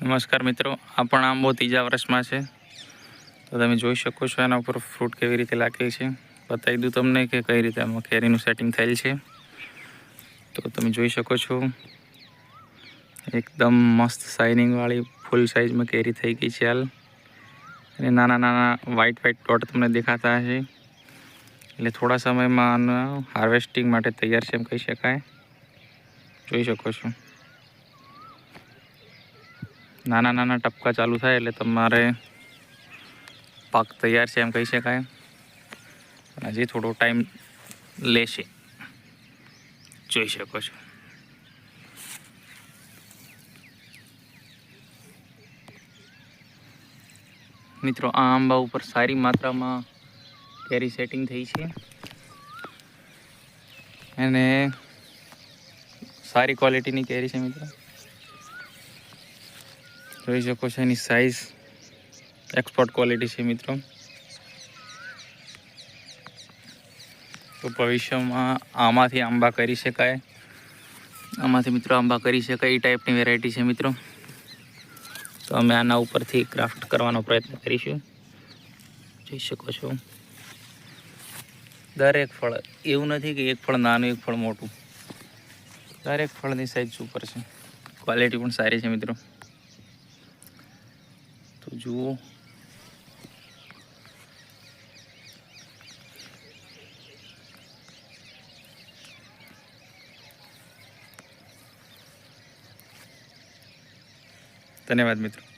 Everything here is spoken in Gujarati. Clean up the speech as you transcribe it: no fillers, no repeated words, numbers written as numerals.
નમસ્કાર મિત્રો, આ પણ આંબો ત્રીજા વર્ષમાં છે. તો તમે જોઈ શકો છો એના ઉપર ફ્રૂટ કેવી રીતે લાગેલ છે. બતાવી દઉં તમને કે કઈ રીતે આમાં કેરીનું સેટિંગ થયેલ છે. તો તમે જોઈ શકો છો એકદમ મસ્ત શાઇનિંગવાળી ફૂલ સાઇઝમાં કેરી થઈ ગઈ છે હાલ. અને નાના નાના વ્હાઇટ ડોટ તમને દેખાતા હશે. એટલે થોડા સમયમાં આનું હાર્વેસ્ટિંગ માટે તૈયાર છે એમ કહી શકાય. જોઈ શકો છો નાના નાના ટપકા ચાલુ થાય એટલે તમારે પાક તૈયાર છે એમ કહી શકાય. હજી થોડો ટાઈમ લેશે, જોઈ શકો છો. મિત્રો, આ આંબા ઉપર સારી માત્રામાં કેરી સેટિંગ થઈ છે અને સારી ક્વોલિટીની કેરી છે મિત્રો. જોઈ શકો છો એની સાઇઝ એક્સપોર્ટ ક્વોલિટી છે મિત્રો. તો ભવિષ્યમાં આમાંથી આંબા કરી શકાય, આમાંથી મિત્રો આંબા કરી શકાય એ ટાઈપની વેરાયટી છે મિત્રો. તો અમે આના ઉપરથી ક્રાફ્ટ કરવાનો પ્રયત્ન કરીશું. જોઈ શકો છો દરેક ફળ એવું નથી કે એક ફળ નાનું એક ફળ મોટું, દરેક ફળની સાઈઝ સુપર છે, ક્વોલિટી પણ સારી છે મિત્રો. તો જુઓ, ધન્યવાદ મિત્રો.